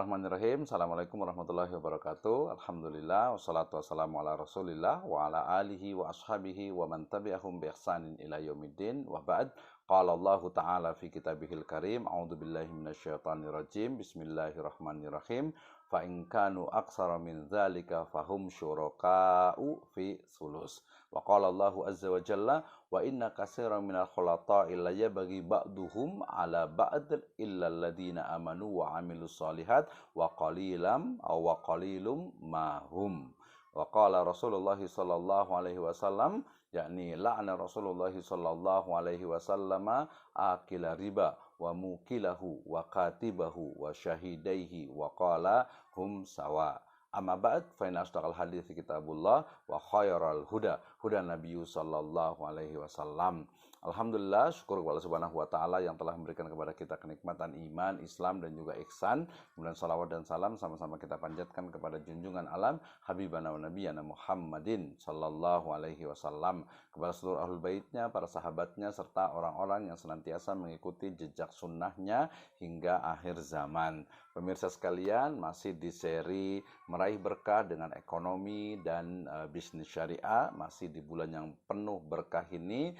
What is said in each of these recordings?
Bismillahirrahmanirrahim. Assalamualaikum warahmatullahi wabarakatuh. Alhamdulillah wassalatu wassalamu ala Rasulillah wa ala alihi wa ashabihi wa man tabi'ahum bi ihsanin ila yaumiddin. Wa ba'd. Qala Allah Ta'ala fi kitabihil karim. A'udzu billahi minasyaitonir rajim. Bismillahirrahmanirrahim. Fa in kanu aksara min dzalika fahum syuraka'u fi sulus. Wa qala Allah azza wa jalla wa inna katsiran minal khulata'i la yabghi ba'duhum 'ala ba'd illa alladziina amanu wa 'amilus shalihat wa qalilam aw wa qalilum ma hum. Wa qala Rasulullah sallallahu alaihi wasallam yakni la'ana Rasulullah sallallahu alaihi wasallam akila riba wa mukilahu wa katibahu wa syahidaihi wa qala hum sawa. Amma ba'd fa inna asdaqal hadiits kitabullah wa khairal huda nabiyyu sallallahu alaihi wasallam. Alhamdulillah, syukur kepada Allah Subhanahu wa taala yang telah memberikan kepada kita kenikmatan iman, Islam dan juga ihsan. Kemudian salawat dan salam sama-sama kita panjatkan kepada junjungan alam habibana wa nabiyana Muhammadin sallallahu alaihi wasallam, kepada seluruh ahlul baitnya, para sahabatnya serta orang-orang yang senantiasa mengikuti jejak sunnahnya hingga akhir zaman. Pemirsa sekalian, masih di seri meraih berkah dengan ekonomi dan bisnis syariah, masih di bulan yang penuh berkah ini,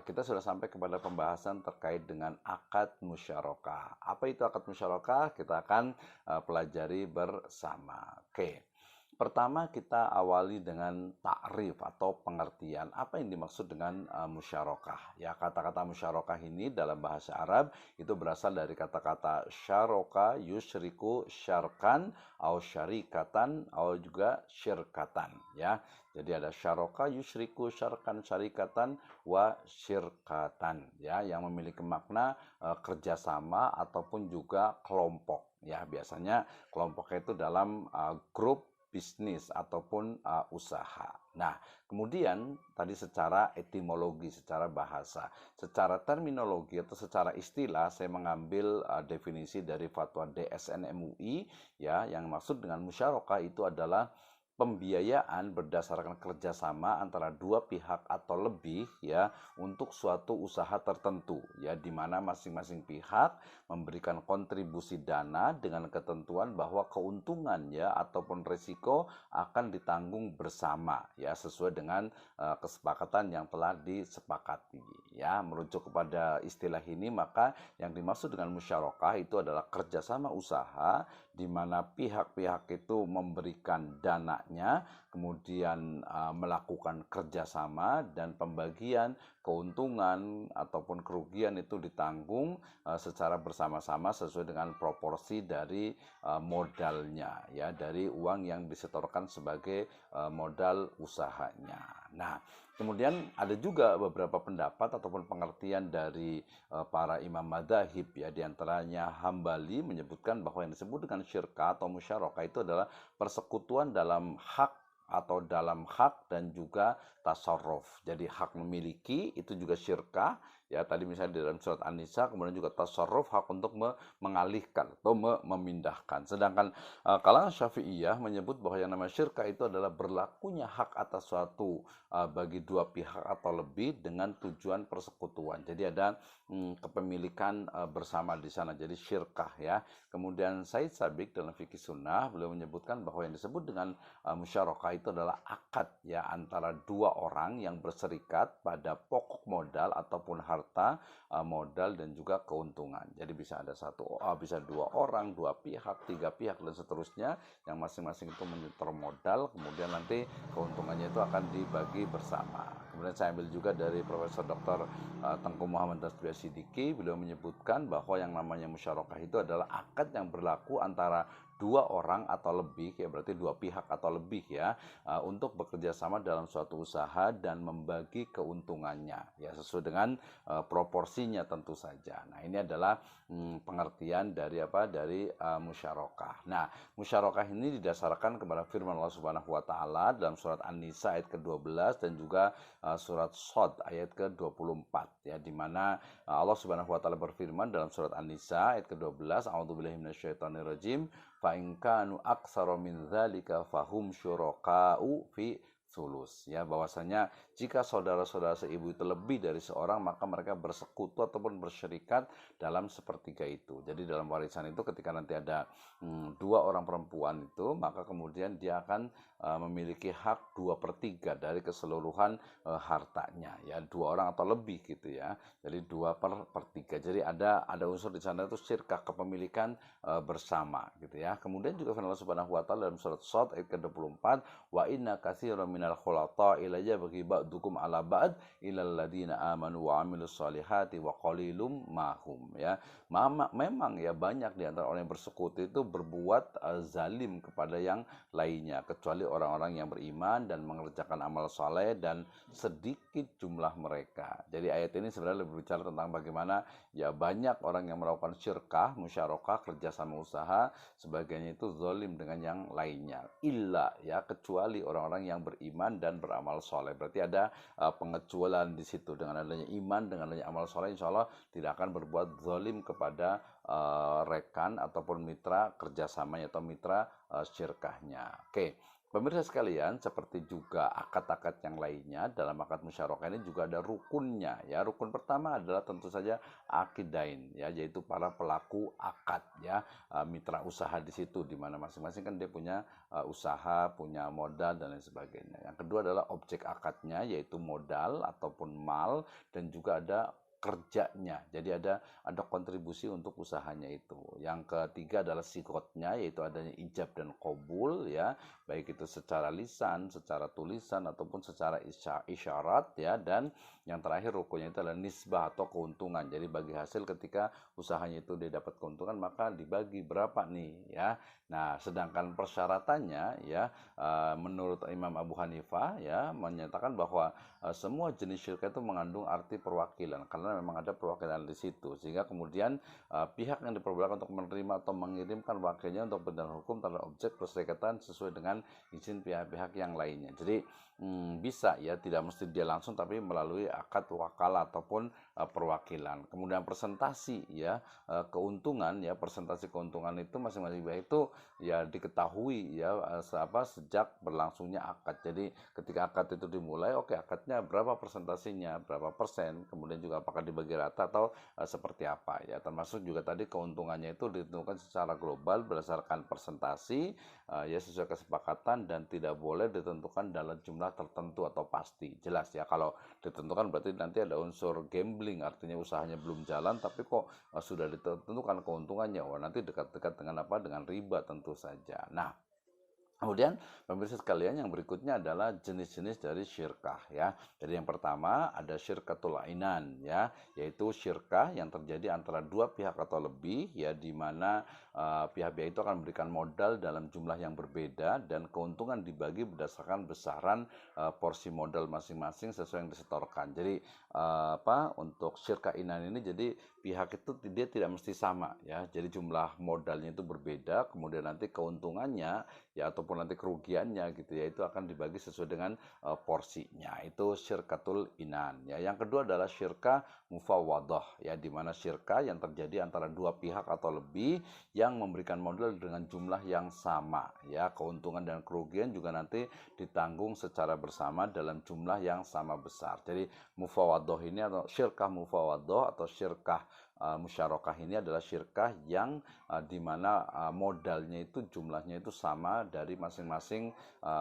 kita sudah sampai kepada pembahasan terkait dengan akad musyarakah. Apa itu akad musyarakah? Kita akan pelajari bersama. Oke. Pertama kita awali dengan takrif atau pengertian apa yang dimaksud dengan musyarakah. Ya, kata-kata musyarakah ini dalam bahasa Arab itu berasal dari kata-kata syaraka yusyriku syarkan atau syarikatan atau juga syirkatan, ya. Jadi ada syaraka yusyriku syarkan syarikatan wa syirkatan, ya, yang memiliki makna kerjasama ataupun juga kelompok. Ya, biasanya kelompoknya itu dalam grup bisnis ataupun usaha. Nah, kemudian tadi secara etimologi, secara bahasa, secara terminologi atau secara istilah saya mengambil definisi dari fatwa DSN MUI, ya, yang maksud dengan musyarakah itu adalah pembiayaan berdasarkan kerjasama antara dua pihak atau lebih, ya, untuk suatu usaha tertentu, ya, di mana masing-masing pihak memberikan kontribusi dana dengan ketentuan bahwa keuntungannya ataupun risiko akan ditanggung bersama, ya, sesuai dengan kesepakatan yang telah disepakati, ya. Merujuk kepada istilah ini, maka yang dimaksud dengan musyarakah itu adalah kerjasama usaha di mana pihak-pihak itu memberikan dananya, kemudian melakukan kerjasama dan pembagian keuntungan ataupun kerugian itu ditanggung secara bersama-sama sesuai dengan proporsi dari modalnya, ya, dari uang yang disetorkan sebagai modal usahanya. Nah, kemudian ada juga beberapa pendapat ataupun pengertian dari para imam madzhab, ya, diantaranya Hambali menyebutkan bahwa yang disebut dengan syirkah atau musyarakah itu adalah persekutuan dalam hak atau dalam hak dan juga tasarruf. Jadi hak memiliki itu juga syirkah, ya, tadi misalnya di dalam surat An-Nisa, kemudian juga tasarruf, hak untuk mengalihkan atau memindahkan. Sedangkan kalangan Syafi'iyah menyebut bahwa yang namanya syirkah itu adalah berlakunya hak atas suatu bagi dua pihak atau lebih dengan tujuan persekutuan. Jadi ada kepemilikan bersama di sana. Jadi syirkah, ya. Kemudian Said Sabiq dalam fikih sunnah beliau menyebutkan bahwa yang disebut dengan musyarakah itu adalah akad, ya, antara dua orang yang berserikat pada pokok modal ataupun harta modal dan juga keuntungan. Jadi bisa ada bisa dua orang, dua pihak, tiga pihak dan seterusnya yang masing-masing itu menyetor modal, kemudian nanti keuntungannya itu akan dibagi bersama. Kemudian saya ambil juga dari Profesor Dr. Tengku Muhammad Tasbih Siddiqi, beliau menyebutkan bahwa yang namanya musyarakah itu adalah akad yang berlaku antara dua orang atau lebih, ya, berarti dua pihak atau lebih, ya, untuk bekerja sama dalam suatu usaha dan membagi keuntungannya, ya, sesuai dengan proporsinya tentu saja. Nah, ini adalah pengertian dari musyarakah. Nah, musyarakah ini didasarkan kepada firman Allah Subhanahu wa taala dalam surat An-Nisa ayat ke-12 dan juga surat Shad ayat ke-24, ya, di mana Allah Subhanahu wa taala berfirman dalam surat An-Nisa ayat ke-12, a'udzubillahi minasyaitonirrajim, fa in kanu aktsara min dzalika fahum syuraka'u fi sulus, ya, bahwasanya jika saudara-saudara seibu itu lebih dari seorang, maka mereka bersekutu ataupun berserikat dalam sepertiga itu. Jadi dalam warisan itu ketika nanti ada dua orang perempuan itu, maka kemudian dia akan memiliki hak 2/3 dari keseluruhan hartanya, ya, dua orang atau lebih gitu ya. Jadi 2/3. Jadi ada unsur di sana itu syirkah, kepemilikan bersama gitu ya. Kemudian juga firman Allah Subhanahu wa taala dalam surat Shad ayat ke-24, wa inna katsiran minal khulata ilayya bagi ba'dukum ala ba'd ilal ladina amanu wa amilus solihati wa qalilum mahum, ya. Memang ya banyak di antara orang yang bersekutu itu berbuat zalim kepada yang lainnya, kecuali orang-orang yang beriman dan mengerjakan amal soleh, dan sedikit jumlah mereka. Jadi ayat ini sebenarnya lebih bicara tentang bagaimana ya banyak orang yang melakukan syirkah, musyarakah, kerjasama usaha, sebagainya itu zalim dengan yang lainnya. Illa, ya, kecuali orang-orang yang beriman dan beramal soleh. Berarti ada pengecualian di situ. Dengan adanya iman, dengan adanya amal soleh, insya Allah tidak akan berbuat zalim kepada rekan ataupun mitra kerjasamanya atau mitra syirkahnya. Oke. Pemirsa sekalian, seperti juga akad-akad yang lainnya, dalam akad musyarakah ini juga ada rukunnya, ya. Rukun pertama adalah tentu saja akidain, ya, yaitu para pelaku akad, ya, mitra usaha di situ, di mana masing-masing kan dia punya usaha, punya modal dan lain sebagainya. Yang kedua adalah objek akadnya, yaitu modal ataupun mal, dan juga ada kerjanya. Jadi ada kontribusi untuk usahanya itu. Yang ketiga adalah sikotnya, yaitu adanya ijab dan qabul, ya, baik itu secara lisan, secara tulisan ataupun secara isyarat, ya. Dan yang terakhir rukunnya itu adalah nisbah atau keuntungan. Jadi bagi hasil ketika usahanya itu dia dapat keuntungan, maka dibagi berapa nih, ya. Nah, sedangkan persyaratannya, ya, menurut Imam Abu Hanifah, ya, menyatakan bahwa semua jenis syirk itu mengandung arti perwakilan, karena memang ada perwakilan di situ, sehingga kemudian pihak yang diperbolehkan untuk menerima atau mengirimkan wakilnya untuk benar hukum terhadap objek perserikatan sesuai dengan izin pihak-pihak yang lainnya. Jadi bisa, ya, tidak mesti dia langsung, tapi melalui akad wakalah ataupun perwakilan. Kemudian presentasi, ya, keuntungan, ya, presentasi keuntungan itu masing-masing pihak itu ya diketahui, ya, sejak berlangsungnya akad. Jadi ketika akad itu dimulai, oke, akadnya berapa persentasinya, berapa persen, kemudian juga apakah dibagi rata atau seperti apa, ya. Termasuk juga tadi keuntungannya itu ditentukan secara global berdasarkan persentasi, ya, sesuai kesepakatan, dan tidak boleh ditentukan dalam jumlah tertentu atau pasti. Jelas, ya, kalau ditentukan berarti nanti ada unsur gambling, artinya usahanya belum jalan tapi kok sudah ditentukan keuntungannya. Wah, nanti dekat-dekat dengan apa? Dengan riba tentu saja. Nah, kemudian pemirsa sekalian, yang berikutnya adalah jenis-jenis dari syirkah, ya. Jadi yang pertama ada syirkatul ainan, ya, yaitu syirkah yang terjadi antara dua pihak atau lebih, ya, di mana pihak-pihak itu akan memberikan modal dalam jumlah yang berbeda dan keuntungan dibagi berdasarkan besaran porsi modal masing-masing sesuai yang disetorkan. Jadi untuk syirkah ainan ini, jadi pihak itu dia tidak mesti sama, ya. Jadi jumlah modalnya itu berbeda, kemudian nanti keuntungannya, ya, ataupun nanti kerugiannya gitu, ya, itu akan dibagi sesuai dengan porsinya. Itu syirkatul inan, ya. Yang kedua adalah syirkah mufawadah, ya, di mana syirkah yang terjadi antara dua pihak atau lebih yang memberikan modal dengan jumlah yang sama, ya. Keuntungan dan kerugian juga nanti ditanggung secara bersama dalam jumlah yang sama besar. Jadi mufawadah ini, atau syirkah mufawadah atau syirkah musyarakah ini adalah syirkah yang di mana modalnya itu jumlahnya itu sama dari masing-masing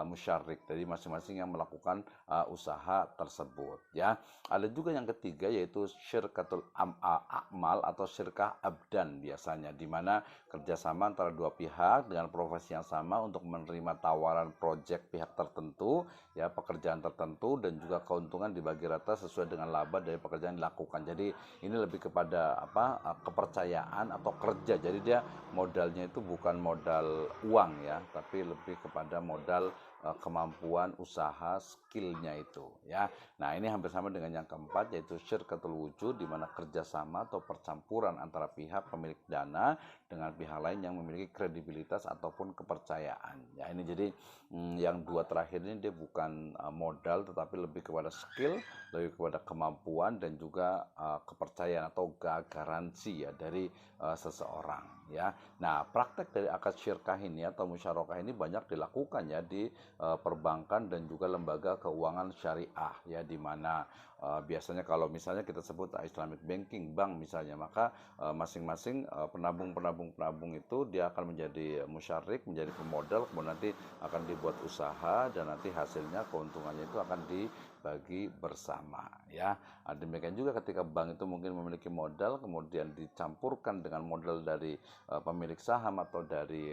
musyarik, dari masing-masing yang melakukan usaha tersebut, ya. Ada juga yang ketiga, yaitu syirkatul amal atau syirkah abdan, biasanya di mana kerjasama antara dua pihak dengan profesi yang sama untuk menerima tawaran proyek pihak tertentu, ya, pekerjaan tertentu, dan juga keuntungan dibagi rata sesuai dengan laba dari pekerjaan yang dilakukan. Jadi ini lebih kepada kepercayaan atau kerja. Jadi dia modalnya itu bukan modal uang, ya, tapi lebih kepada modal kemampuan usaha, skillnya itu, ya. Nah, ini hampir sama dengan yang keempat, yaitu syirkatul wujud, di mana kerjasama atau percampuran antara pihak pemilik dana dengan pihak lain yang memiliki kredibilitas ataupun kepercayaan, ya. Ini jadi yang dua terakhir ini dia bukan modal, tetapi lebih kepada skill, lebih kepada kemampuan, dan juga kepercayaan atau garansi ya dari seseorang ya. Nah, praktek dari akad syirkah ini atau musyarakah ini banyak dilakukan ya di perbankan dan juga lembaga keuangan syariah ya, di mana biasanya kalau misalnya kita sebut Islamic banking, bank misalnya, maka masing-masing penabung itu dia akan menjadi musyarik, menjadi pemodal, kemudian nanti akan dibuat usaha dan nanti hasilnya keuntungannya itu akan dibagi bersama ya. Demikian juga ketika bank itu mungkin memiliki modal kemudian dicampurkan dengan modal dari pemilik saham atau dari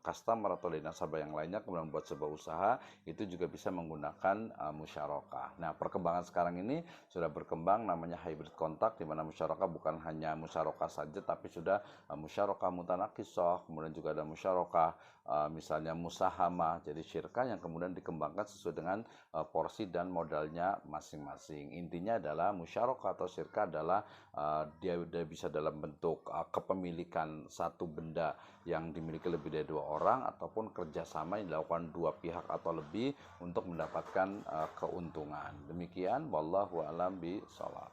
customer atau dari nasabah yang lainnya kemudian membuat sebuah usaha, itu juga bisa menggunakan musyarakah. Nah, perkembangan sekarang ini sudah berkembang namanya hybrid kontak, di mana musyarakah bukan hanya musyarakah saja tapi sudah musyarakah mutanakisah, kemudian juga ada musyarakah misalnya musahamah, jadi syirkah yang kemudian dikembangkan sesuai dengan porsi dan modalnya masing-masing. Intinya adalah musyarakah atau syirkah adalah dia bisa dalam bentuk kepemilikan satu benda yang dimiliki lebih dari dua orang ataupun kerjasama yang dilakukan dua pihak atau lebih untuk mendapatkan keuntungan. Demikian, wallahu a'lam bishawab.